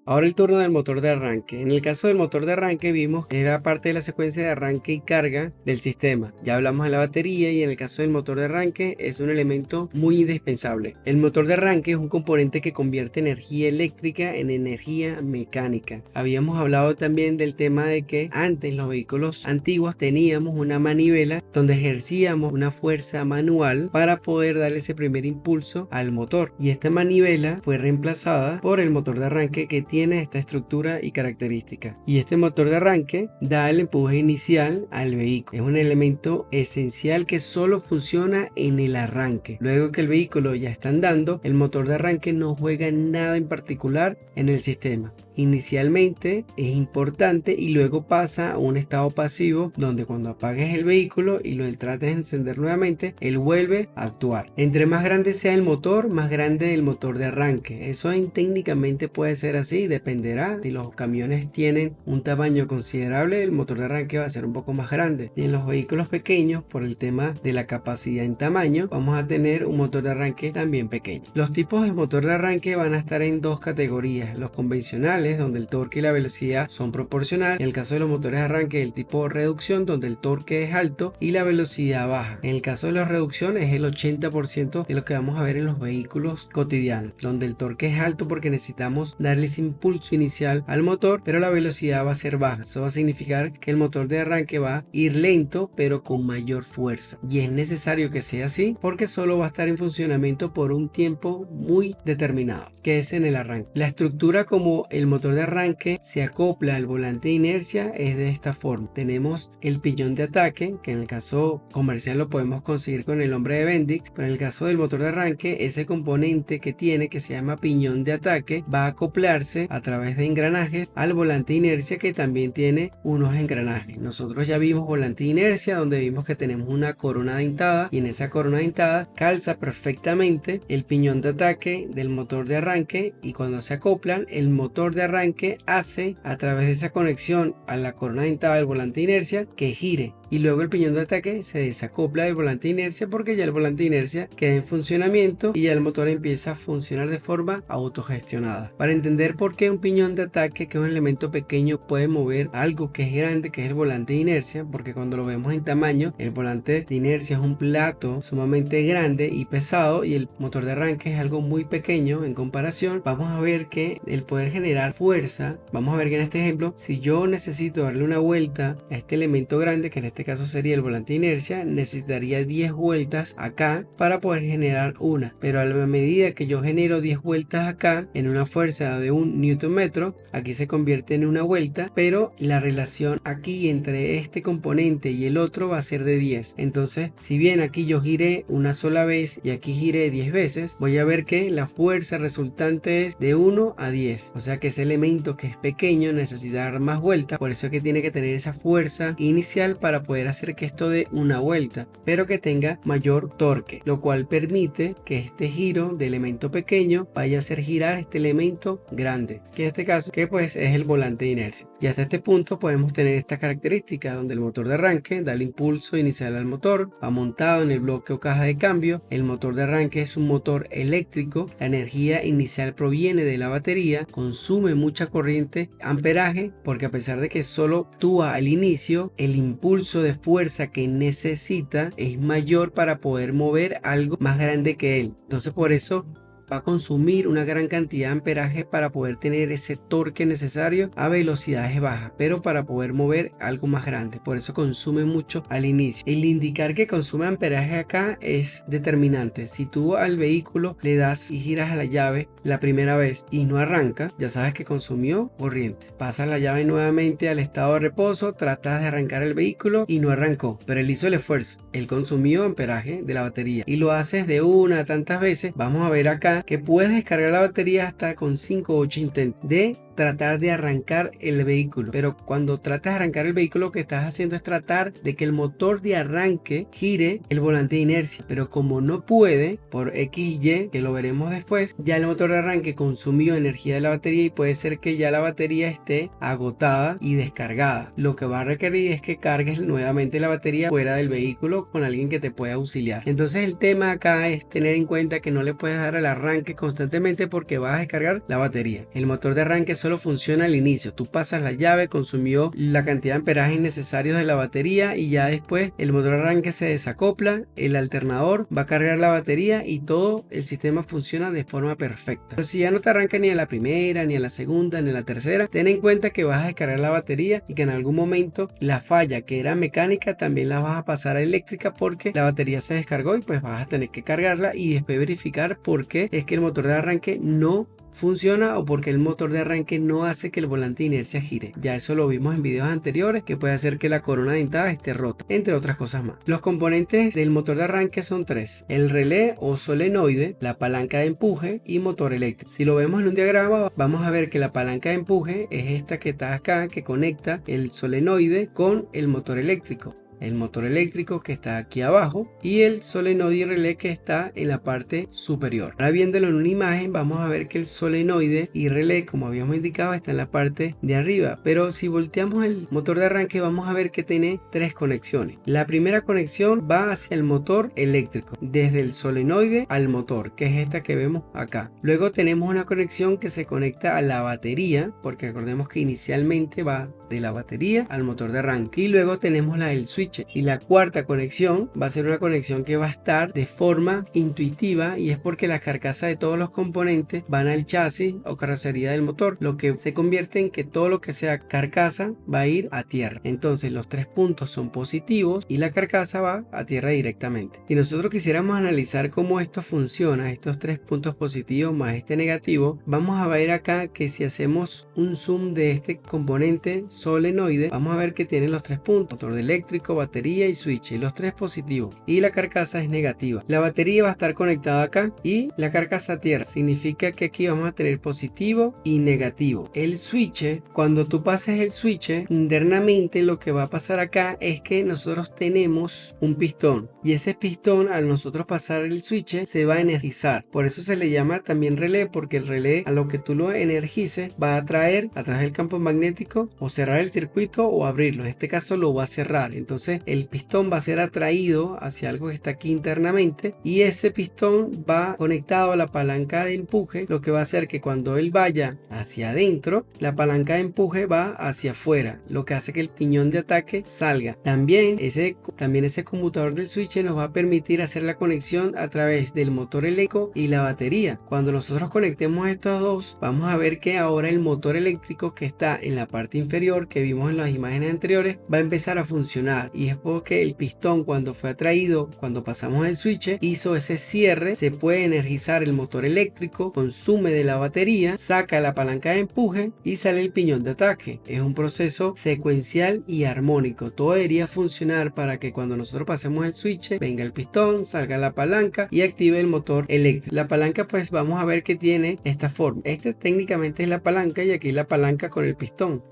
Ahora el turno del motor de arranque. En el caso del motor de arranque vimos que era parte de la secuencia de arranque y carga del sistema. Ya hablamos de la batería y en el caso del motor de arranque es un elemento muy indispensable. El motor de arranque es un componente que convierte energía eléctrica en energía mecánica. Habíamos hablado también del tema de que antes los vehículos antiguos teníamos una manivela donde ejercíamos una fuerza manual para poder darle ese primer impulso al motor, y esta manivela fue reemplazada por el motor de arranque que tiene esta estructura y característica, y este motor de arranque da el empuje inicial al vehículo. Es un elemento esencial que solo funciona en el arranque. Luego que el vehículo ya está andando, el motor de arranque no juega nada en particular en el sistema. Inicialmente es importante y luego pasa a un estado pasivo donde cuando apagues el vehículo y lo trates de encender nuevamente, él vuelve a actuar. Entre más grande sea el motor, más grande el motor de arranque. Eso técnicamente puede ser así, dependerá. Si los camiones tienen un tamaño considerable, el motor de arranque va a ser un poco más grande, y en los vehículos pequeños, por el tema de la capacidad en tamaño, vamos a tener un motor de arranque también pequeño. Los tipos de motor de arranque van a estar en dos categorías: los convencionales, donde el torque y la velocidad son proporcionales. En el caso de los motores de arranque, el tipo reducción, donde el torque es alto y la velocidad baja. En el caso de la reducción es el 80% de lo que vamos a ver en los vehículos cotidianos, donde el torque es alto porque necesitamos darle ese impulso inicial al motor, pero la velocidad va a ser baja. Eso va a significar que el motor de arranque va a ir lento pero con mayor fuerza, y es necesario que sea así porque solo va a estar en funcionamiento por un tiempo muy determinado, que es en el arranque. La estructura como el motor de arranque se acopla al volante de inercia es de esta forma. Tenemos el piñón de ataque, que en el caso comercial lo podemos conseguir con el nombre de Bendix, pero en el caso del motor de arranque, ese componente que tiene, que se llama piñón de ataque, va a acoplarse a través de engranajes al volante de inercia, que también tiene unos engranajes. Nosotros ya vimos volante de inercia, donde vimos que tenemos una corona dentada, y en esa corona dentada calza perfectamente el piñón de ataque del motor de arranque, y cuando se acoplan, el motor de arranque hace, a través de esa conexión a la corona dentada del volante de inercia, que gire, y luego el piñón de ataque se desacopla del volante de inercia porque ya el volante de inercia queda en funcionamiento y ya el motor empieza a funcionar de forma autogestionada. Para entender por qué un piñón de ataque, que es un elemento pequeño, puede mover algo que es grande, que es el volante de inercia, porque cuando lo vemos en tamaño, el volante de inercia es un plato sumamente grande y pesado, y el motor de arranque es algo muy pequeño en comparación. Vamos a ver que el poder generar fuerza, vamos a ver que en este ejemplo, si yo necesito darle una vuelta a este elemento grande, que en este caso sería el volante de inercia, necesitaría 10 vueltas acá para poder generar una, pero a la medida que yo genero 10 vueltas acá en una fuerza de 1 newton metro, aquí se convierte en una vuelta, pero la relación aquí entre este componente y el otro va a ser de 10. Entonces, si bien aquí yo giré una sola vez y aquí giré 10 veces, voy a ver que la fuerza resultante es de 1 a 10, o sea que ese elemento que es pequeño necesita dar más vueltas. Por eso es que tiene que tener esa fuerza inicial para poder hacer que esto dé una vuelta, pero que tenga mayor torque, lo cual permite que este giro de elemento pequeño vaya a hacer girar este elemento grande, que en este caso que pues es el volante de inercia. Y hasta este punto podemos tener esta característica donde el motor de arranque da el impulso inicial al motor, va montado en el bloque o caja de cambio. El motor de arranque es un motor eléctrico, la energía inicial proviene de la batería, consume mucha corriente, amperaje, porque a pesar de que solo actúa al inicio, el impulso de fuerza que necesita es mayor para poder mover algo más grande que él. Entonces por eso va a consumir una gran cantidad de amperaje para poder tener ese torque necesario a velocidades bajas, pero para poder mover algo más grande. Por eso consume mucho al inicio. El indicar que consume amperaje acá es determinante. Si tú al vehículo le das y giras a la llave la primera vez y no arranca, ya sabes que consumió corriente. Pasas la llave nuevamente al estado de reposo, tratas de arrancar el vehículo y no arrancó, pero él hizo el esfuerzo, él consumió amperaje de la batería, y lo haces de una a tantas veces. Vamos a ver acá que puedes descargar la batería hasta con 5 o 8 intentos de tratar de arrancar el vehículo, pero cuando tratas de arrancar el vehículo, lo que estás haciendo es tratar de que el motor de arranque gire el volante de inercia, pero como no puede por X y Y, que lo veremos después, ya el motor de arranque consumió energía de la batería y puede ser que ya la batería esté agotada y descargada. Lo que va a requerir es que cargues nuevamente la batería fuera del vehículo con alguien que te pueda auxiliar. Entonces el tema acá es tener en cuenta que no le puedes dar al arranque constantemente porque vas a descargar la batería. El motor de arranque solo funciona al inicio. Tú pasas la llave, consumió la cantidad de amperajes necesarios de la batería y ya después el motor de arranque se desacopla, el alternador va a cargar la batería y todo el sistema funciona de forma perfecta. Pero si ya no te arranca ni a la primera, ni a la segunda, ni a la tercera, ten en cuenta que vas a descargar la batería y que en algún momento la falla que era mecánica también la vas a pasar a eléctrica, porque la batería se descargó y pues vas a tener que cargarla y después verificar por qué es que el motor de arranque no funciona o porque el motor de arranque no hace que el volante de inercia gire. Ya eso lo vimos en videos anteriores, que puede hacer que la corona dentada esté rota, entre otras cosas más. Los componentes del motor de arranque son tres: el relé o solenoide, la palanca de empuje y motor eléctrico. Si lo vemos en un diagrama, vamos a ver que la palanca de empuje es esta que está acá, que conecta el solenoide con el motor eléctrico. El motor eléctrico que está aquí abajo y el solenoide y relé que está en la parte superior. Ahora viéndolo en una imagen vamos a ver que el solenoide y relé, como habíamos indicado, está en la parte de arriba, pero si volteamos el motor de arranque vamos a ver que tiene tres conexiones. La primera conexión va hacia el motor eléctrico, desde el solenoide al motor, que es esta que vemos acá. Luego tenemos una conexión que se conecta a la batería, porque recordemos que inicialmente va de la batería al motor de arranque, y luego tenemos la del switch. Y la cuarta conexión va a ser una conexión que va a estar de forma intuitiva, y es porque la carcasa de todos los componentes van al chasis o carrocería del motor, lo que se convierte en que todo lo que sea carcasa va a ir a tierra. Entonces los tres puntos son positivos y la carcasa va a tierra directamente. Si nosotros quisiéramos analizar cómo esto funciona, estos tres puntos positivos más este negativo, vamos a ver acá que si hacemos un zoom de este componente solenoide, vamos a ver que tiene los tres puntos: motor eléctrico, batería y switch, y los tres positivos, y la carcasa es negativa. La batería va a estar conectada acá y la carcasa a tierra. Significa que aquí vamos a tener positivo y negativo. El switch, cuando tú pases el switch internamente, lo que va a pasar acá es que nosotros tenemos un pistón, y ese pistón, al nosotros pasar el switch, se va a energizar. Por eso se le llama también relé, porque el relé, a lo que tú lo energices, va a traer a través del campo magnético o cerrar el circuito o abrirlo. En este caso lo va a cerrar. Entonces el pistón va a ser atraído hacia algo que está aquí internamente, y ese pistón va conectado a la palanca de empuje, lo que va a hacer que cuando él vaya hacia adentro, la palanca de empuje va hacia afuera, lo que hace que el piñón de ataque salga. También ese conmutador del switch nos va a permitir hacer la conexión a través del motor eléctrico y la batería. Cuando nosotros conectemos estos dos, vamos a ver que ahora el motor eléctrico, que está en la parte inferior, que vimos en las imágenes anteriores, va a empezar a funcionar, y es porque el pistón, cuando fue atraído, cuando pasamos el switch, hizo ese cierre. Se puede energizar el motor eléctrico, consume de la batería, saca la palanca de empuje y sale el piñón de ataque. Es un proceso secuencial y armónico. Todo debería funcionar para que cuando nosotros pasemos el switch, venga el pistón, salga la palanca y active el motor eléctrico. La palanca, pues vamos a ver que tiene esta forma. Este técnicamente es la palanca, y aquí la palanca con el pistón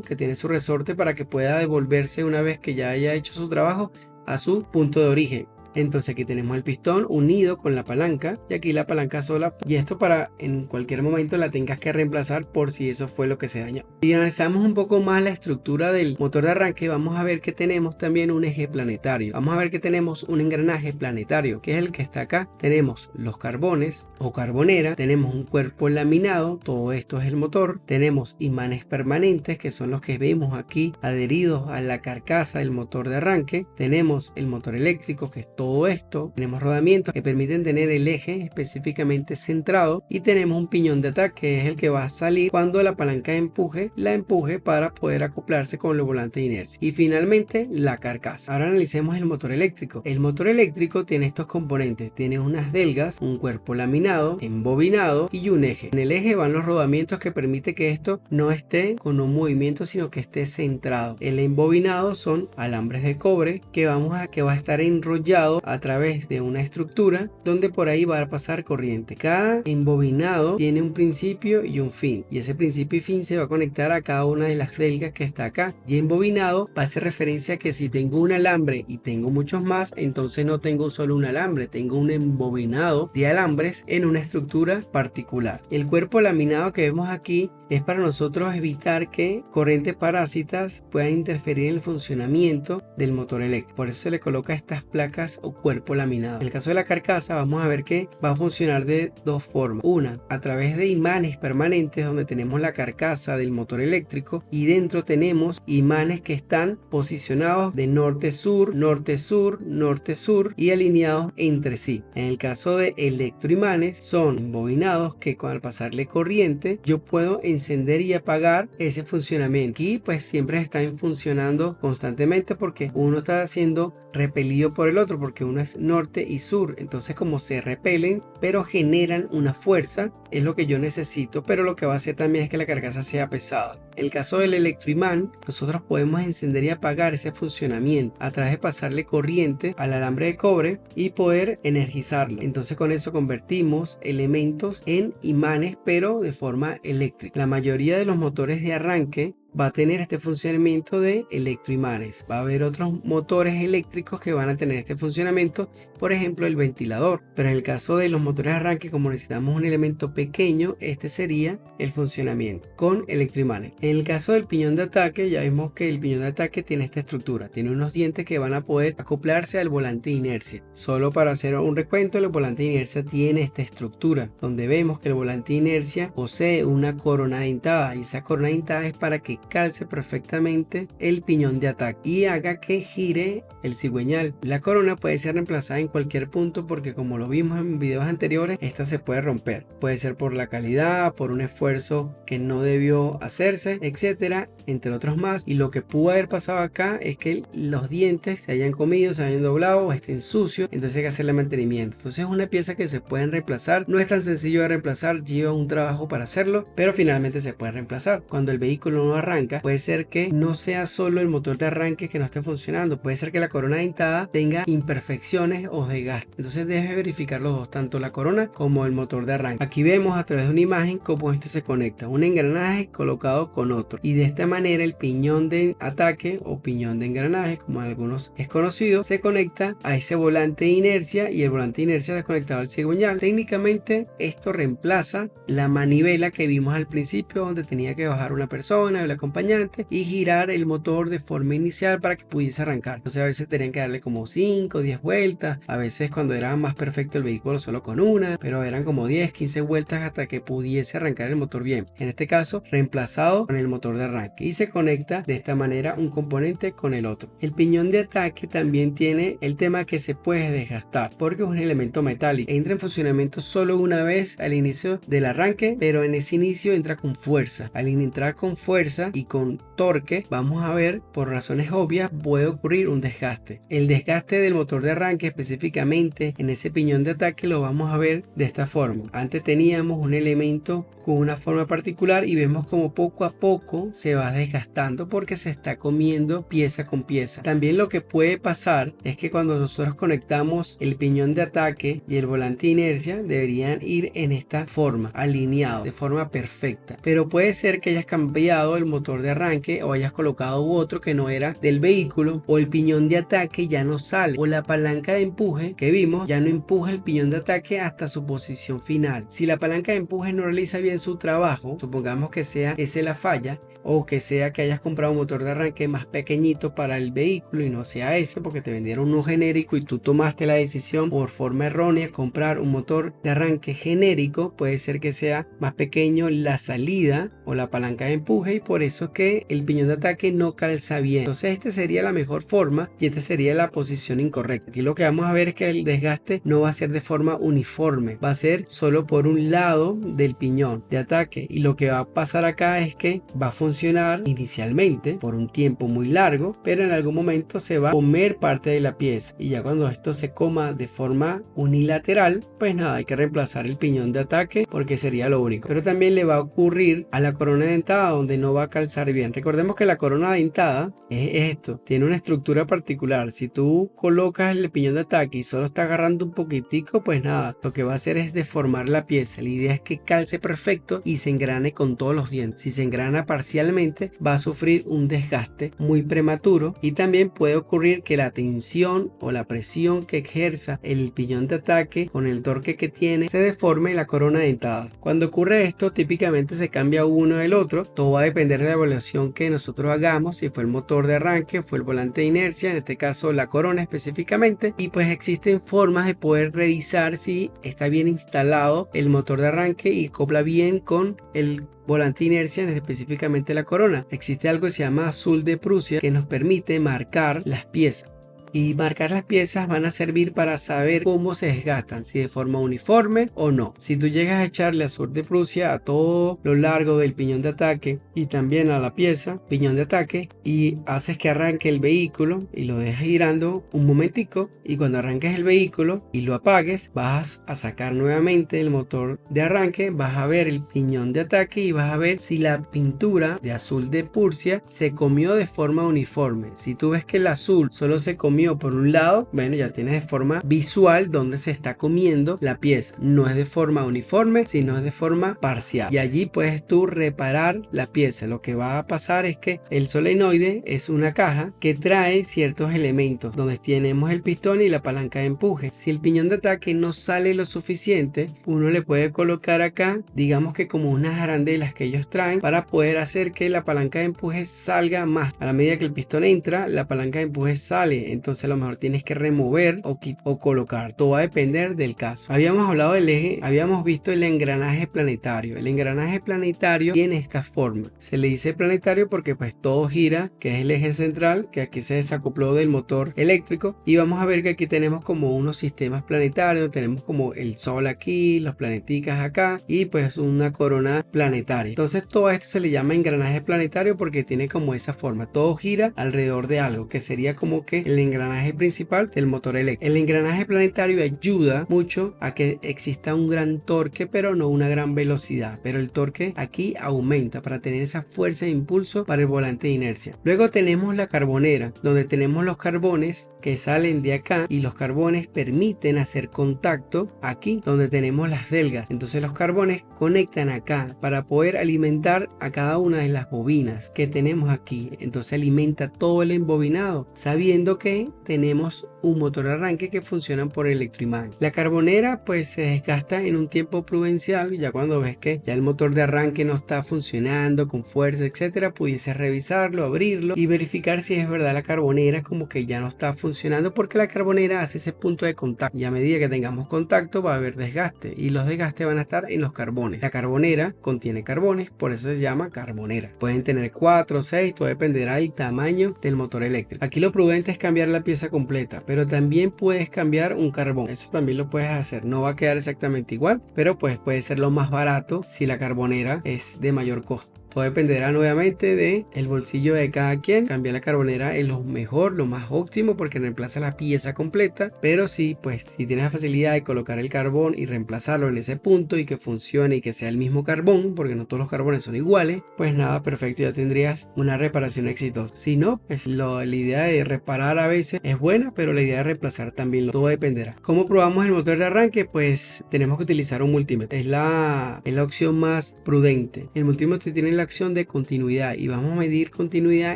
que tiene su resorte para que pueda devolverse una vez que ya haya hecho su trabajo a su punto de origen. Entonces aquí tenemos el pistón unido con la palanca, y aquí la palanca sola, y esto para en cualquier momento la tengas que reemplazar por si eso fue lo que se dañó. Si analizamos un poco más la estructura del motor de arranque, vamos a ver que tenemos también un eje planetario. Vamos a ver que tenemos un engranaje planetario, que es el que está acá. Tenemos los carbones o carbonera, tenemos un cuerpo laminado, todo esto es el motor. Tenemos imanes permanentes, que son los que vemos aquí adheridos a la carcasa del motor de arranque. Tenemos el motor eléctrico, que es todo esto. Tenemos rodamientos que permiten tener el eje específicamente centrado, y tenemos un piñón de ataque, que es el que va a salir cuando la palanca de empuje la empuje para poder acoplarse con el volante de inercia. Y finalmente la carcasa. Ahora analicemos el motor eléctrico. El motor eléctrico tiene estos componentes: tiene unas delgas, un cuerpo laminado, embobinado y un eje. En el eje van los rodamientos que permite que esto no esté con un movimiento, sino que esté centrado. El embobinado son alambres de cobre que va a estar enrollado a través de una estructura donde por ahí va a pasar corriente. Cada embobinado tiene un principio y un fin, y ese principio y fin se va a conectar a cada una de las delgas que está acá. Y embobinado va a hacer referencia a que si tengo un alambre y tengo muchos más, entonces no tengo solo un alambre, tengo un embobinado de alambres en una estructura particular. El cuerpo laminado que vemos aquí es para nosotros evitar que corrientes parásitas puedan interferir en el funcionamiento del motor eléctrico. Por eso se le coloca estas placas es un cuerpo laminado. En el caso de la carcasa vamos a ver que va a funcionar de dos formas. Una, a través de imanes permanentes donde tenemos la carcasa del motor eléctrico y dentro tenemos imanes que están posicionados de norte-sur, norte-sur, norte-sur y alineados entre sí. En el caso de electroimanes son bobinados que al pasarle corriente yo puedo encender y apagar ese funcionamiento. Aquí pues siempre están funcionando constantemente porque uno está siendo repelido por el otro, porque uno es norte y sur, entonces como se repelen pero generan una fuerza, es lo que yo necesito, pero lo que va a hacer también es que la carcasa sea pesada. En el caso del electroimán, nosotros podemos encender y apagar ese funcionamiento a través de pasarle corriente al alambre de cobre y poder energizarlo. Entonces con eso convertimos elementos en imanes pero de forma eléctrica. La mayoría de los motores de arranque va a tener este funcionamiento de electroimanes. Va a haber otros motores eléctricos que van a tener este funcionamiento, por ejemplo el ventilador, pero en el caso de los motores de arranque, como necesitamos un elemento pequeño, este sería el funcionamiento con electroimanes. En el caso del piñón de ataque, ya vimos que el piñón de ataque tiene esta estructura, tiene unos dientes que van a poder acoplarse al volante de inercia. Solo para hacer un recuento, el volante de inercia tiene esta estructura, donde vemos que el volante de inercia posee una corona dentada, y esa corona dentada es para que calce perfectamente el piñón de ataque y haga que gire el cigüeñal. La corona puede ser reemplazada en cualquier punto porque, como lo vimos en videos anteriores, esta se puede romper. Puede ser por la calidad, por un esfuerzo que no debió hacerse, etcétera, entre otros más. Y lo que pudo haber pasado acá es que los dientes se hayan comido, se hayan doblado o estén sucios, entonces hay que hacerle mantenimiento. Entonces es una pieza que se pueden reemplazar. No es tan sencillo de reemplazar, lleva un trabajo para hacerlo, pero finalmente se puede reemplazar. Cuando el vehículo no arranca, puede ser que no sea solo el motor de arranque que no esté funcionando, puede ser que la corona dentada tenga imperfecciones o desgaste. Entonces debes verificar los dos, tanto la corona como el motor de arranque. Aquí vemos a través de una imagen cómo esto se conecta, un engranaje colocado con otro, y de esta manera el piñón de ataque o piñón de engranaje, como algunos es conocido, se conecta a ese volante de inercia y el volante de inercia desconectado al cigüeñal. Técnicamente esto reemplaza la manivela que vimos al principio, donde tenía que bajar una persona, el acompañante, y girar el motor de forma inicial para que pudiese arrancar. Entonces a veces tenían que darle como 5 o 10 vueltas, a veces cuando era más perfecto el vehículo solo con una, pero eran como 10, 15 vueltas hasta que pudiese arrancar el motor bien. En este caso reemplazado con el motor de arranque, y se conecta de esta manera un componente con el otro. El piñón de ataque también tiene el tema que se puede desgastar porque es un elemento metálico, entra en funcionamiento solo una vez al inicio del arranque, pero en ese inicio entra con fuerza. Al entrar con fuerza y con torque, vamos a ver, por razones obvias puede ocurrir un desgaste. El desgaste del motor de arranque específicamente en ese piñón de ataque lo vamos a ver de esta forma. Antes teníamos un elemento con una forma particular y vemos como poco a poco se va desgastando porque se está comiendo pieza con pieza. También lo que puede pasar es que cuando nosotros conectamos el piñón de ataque y el volante de inercia, deberían ir en esta forma, alineados de forma perfecta, pero puede ser que hayas cambiado el motor de arranque o hayas colocado otro que no era del vehículo, o el piñón de ataque ya no sale, o la palanca de empuje que vimos ya no empuja el piñón de ataque hasta su posición final. Si la palanca de empuje no realiza bien su trabajo, supongamos que sea esa la falla, o que sea que hayas comprado un motor de arranque más pequeñito para el vehículo y no sea ese porque te vendieron uno genérico y tú tomaste la decisión por forma errónea comprar un motor de arranque genérico, puede ser que sea más pequeño la salida o la palanca de empuje y por eso que el piñón de ataque no calza bien. Entonces esta sería la mejor forma y esta sería la posición incorrecta. Aquí lo que vamos a ver es que el desgaste no va a ser de forma uniforme, va a ser solo por un lado del piñón de ataque, y lo que va a pasar acá es que va a funcionar inicialmente por un tiempo muy largo, pero en algún momento se va a comer parte de la pieza, y ya cuando esto se coma de forma unilateral, pues nada, hay que reemplazar el piñón de ataque porque sería lo único. Pero también le va a ocurrir a la corona dentada, donde no va a calzar bien. Recordemos que la corona dentada es esto, tiene una estructura particular. Si tú colocas el piñón de ataque y solo está agarrando un poquitico, pues nada, lo que va a hacer es deformar la pieza. La idea es que calce perfecto y se engrane con todos los dientes. Si se engrana parcialmente inicialmente va a sufrir un desgaste muy prematuro y también puede ocurrir que la tensión o la presión que ejerza el piñón de ataque con el torque que tiene se deforme la corona dentada. Cuando ocurre esto, típicamente se cambia uno del otro. Todo va a depender de la evaluación que nosotros hagamos, si fue el motor de arranque, fue el volante de inercia, en este caso la corona específicamente, y pues existen formas de poder revisar si está bien instalado el motor de arranque y copla bien con el volante de inercia, específicamente la corona. Existe algo que se llama azul de Prusia que nos permite marcar las piezas. Y marcar las piezas van a servir para saber cómo se desgastan, si de forma uniforme o no. Si tú llegas a echarle azul de Prusia a todo lo largo del piñón de ataque y también a la pieza piñón de ataque y haces que arranque el vehículo y lo dejas girando un momentico, y cuando arranques el vehículo y lo apagues, vas a sacar nuevamente el motor de arranque, vas a ver el piñón de ataque y vas a ver si la pintura de azul de Prusia se comió de forma uniforme. Si tú ves que el azul solo se comió por un lado, bueno, ya tienes de forma visual donde se está comiendo la pieza. No es de forma uniforme, sino es de forma parcial, y allí puedes tú reparar la pieza. Lo que va a pasar es que el solenoide es una caja que trae ciertos elementos donde tenemos el pistón y la palanca de empuje. Si el piñón de ataque no sale lo suficiente, uno le puede colocar acá, digamos que como unas arandelas que ellos traen, para poder hacer que la palanca de empuje salga más. A la medida que el pistón entra, la palanca de empuje sale. Entonces a lo mejor tienes que remover o colocar. Todo va a depender del caso. Habíamos hablado del eje, habíamos visto el engranaje planetario. El engranaje planetario tiene esta forma. Se le dice planetario porque pues todo gira, que es el eje central, que aquí se desacopló del motor eléctrico, y vamos a ver que aquí tenemos como unos sistemas planetarios. Tenemos como el sol aquí, los planeticas acá y pues una corona planetaria. Entonces todo esto se le llama engranaje planetario porque tiene como esa forma. Todo gira alrededor de algo que sería como que el engranaje principal del motor eléctrico. El engranaje planetario ayuda mucho a que exista un gran torque, pero no una gran velocidad. Pero el torque aquí aumenta para tener esa fuerza de impulso para el volante de inercia. Luego tenemos la carbonera, donde tenemos los carbones que salen de acá, y los carbones permiten hacer contacto aquí donde tenemos las delgas. Entonces los carbones conectan acá para poder alimentar a cada una de las bobinas que tenemos aquí. Entonces alimenta todo el embobinado, sabiendo que tenemos un motor de arranque que funciona por electroimán. La carbonera pues se desgasta en un tiempo prudencial. Ya cuando ves que ya el motor de arranque no está funcionando con fuerza, etcétera, pudiese revisarlo, abrirlo y verificar si es verdad la carbonera como que ya no está funcionando, porque la carbonera hace ese punto de contacto y a medida que tengamos contacto va a haber desgaste, y los desgastes van a estar en los carbones. La carbonera contiene carbones, por eso se llama carbonera. Pueden tener 4 o 6, todo dependerá del tamaño del motor eléctrico. Aquí lo prudente es cambiar la pieza completa, pero también puedes cambiar un carbón. Eso también lo puedes hacer. No va a quedar exactamente igual, pero pues puede ser lo más barato si la carbonera es de mayor costo. Todo dependerá nuevamente de el bolsillo de cada quien. Cambiar la carbonera es lo mejor, lo más óptimo, porque reemplaza la pieza completa. Pero si tienes la facilidad de colocar el carbón y reemplazarlo en ese punto y que funcione y que sea el mismo carbón, porque no todos los carbones son iguales, pues nada, perfecto, ya tendrías una reparación exitosa. Si no, pues la idea de reparar a veces es buena, pero la idea de reemplazar también, todo dependerá. ¿Cómo probamos el motor de arranque? Pues tenemos que utilizar un multímetro. Es la opción más prudente. El multímetro tiene la acción de continuidad y vamos a medir continuidad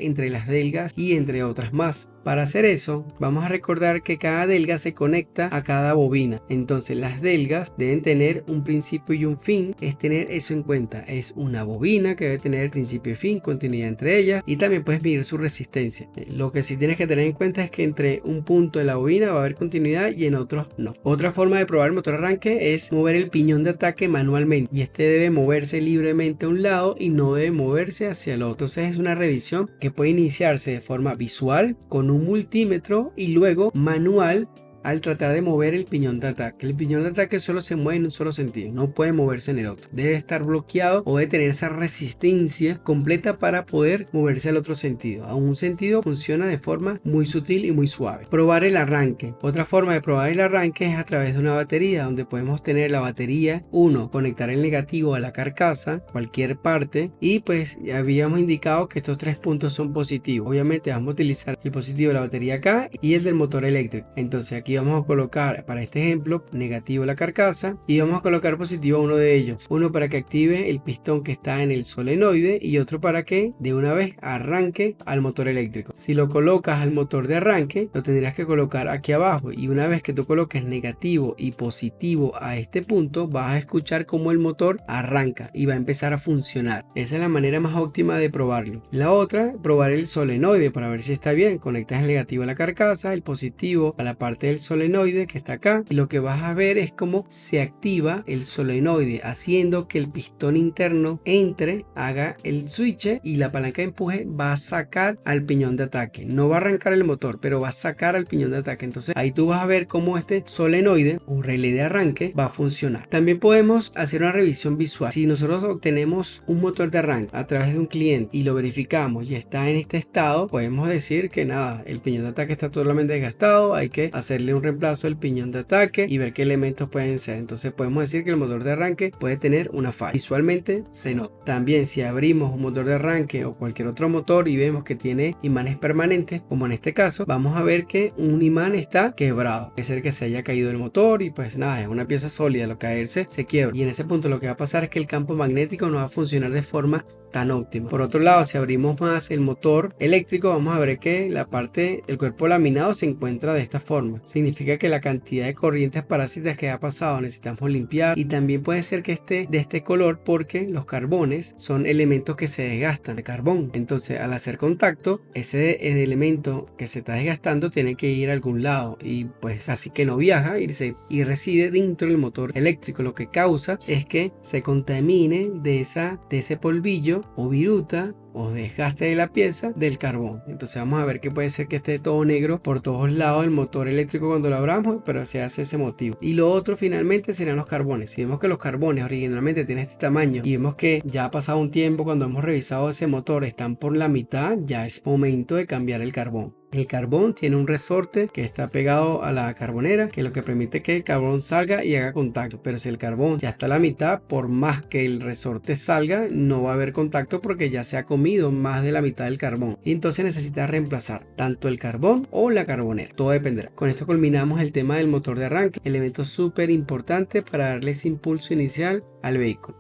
entre las delgas y entre otras más. Para hacer eso, vamos a recordar que cada delga se conecta a cada bobina. Entonces las delgas deben tener un principio y un fin. Es tener eso en cuenta. Es una bobina que debe tener principio y fin, continuidad entre ellas, y también puedes medir su resistencia. Lo que sí tienes que tener en cuenta es que entre un punto de la bobina va a haber continuidad y en otros no. Otra forma de probar el motor arranque es mover el piñón de ataque manualmente, y este debe moverse libremente a un lado y no debe moverse hacia el otro. Entonces es una revisión que puede iniciarse de forma visual con un multímetro y luego manual al tratar de mover el piñón de ataque. El piñón de ataque solo se mueve en un solo sentido, no puede moverse en el otro. Debe estar bloqueado o debe tener esa resistencia completa para poder moverse al otro sentido. A un sentido funciona de forma muy sutil y muy suave. Probar el arranque. Otra forma de probar el arranque es a través de una batería, donde podemos tener la batería 1, conectar el negativo a la carcasa, cualquier parte, y pues ya habíamos indicado que estos 3 puntos son positivos. Obviamente vamos a utilizar el positivo de la batería acá y el del motor eléctrico. Entonces aquí Aquí vamos a colocar, para este ejemplo, negativo la carcasa y vamos a colocar positivo a uno de ellos. Uno para que active el pistón que está en el solenoide y otro para que de una vez arranque al motor eléctrico. Si lo colocas al motor de arranque, lo tendrías que colocar aquí abajo, y una vez que tú coloques negativo y positivo a este punto, vas a escuchar cómo el motor arranca y va a empezar a funcionar. Esa es la manera más óptima de probarlo. La otra, probar el solenoide para ver si está bien. Conectas el negativo a la carcasa, el positivo a la parte del solenoide que está acá, y lo que vas a ver es cómo se activa el solenoide, haciendo que el pistón interno entre, haga el switch, y la palanca de empuje va a sacar al piñón de ataque. No va a arrancar el motor, pero va a sacar al piñón de ataque. Entonces ahí tú vas a ver cómo este solenoide o relé de arranque va a funcionar. También podemos hacer una revisión visual. Si nosotros obtenemos un motor de arranque a través de un cliente y lo verificamos y está en este estado, podemos decir que nada, el piñón de ataque está totalmente desgastado, hay que hacerle un reemplazo del piñón de ataque y ver qué elementos pueden ser. Entonces podemos decir que el motor de arranque puede tener una falla. Visualmente se nota. También si abrimos un motor de arranque o cualquier otro motor y vemos que tiene imanes permanentes, como en este caso, vamos a ver que un imán está quebrado. Puede ser que se haya caído el motor y pues nada, es una pieza sólida, al caerse se quiebra. Y en ese punto lo que va a pasar es que el campo magnético no va a funcionar de forma tan óptima. Por otro lado, si abrimos más el motor eléctrico, vamos a ver que la parte del cuerpo laminado se encuentra de esta forma. Significa que la cantidad de corrientes parásitas que ha pasado necesitamos limpiar, y también puede ser que esté de este color porque los carbones son elementos que se desgastan de carbón. Entonces al hacer contacto, ese elemento que se está desgastando tiene que ir a algún lado, y pues así que no viaja y reside dentro del motor eléctrico. Lo que causa es que se contamine de ese polvillo o viruta o desgaste de la pieza del carbón. Entonces vamos a ver que puede ser que esté todo negro por todos lados el motor eléctrico cuando lo abramos, pero se hace ese motivo. Y lo otro finalmente serán los carbones. Si vemos que los carbones originalmente tienen este tamaño y vemos que ya ha pasado un tiempo, cuando hemos revisado ese motor están por la mitad, ya es momento de cambiar el carbón. El carbón tiene un resorte que está pegado a la carbonera, que es lo que permite que el carbón salga y haga contacto. Pero si el carbón ya está a la mitad, por más que el resorte salga, no va a haber contacto porque ya se ha comido más de la mitad del carbón. Y entonces necesita reemplazar tanto el carbón o la carbonera. Todo dependerá. Con esto culminamos el tema del motor de arranque, elemento súper importante para darle ese impulso inicial al vehículo.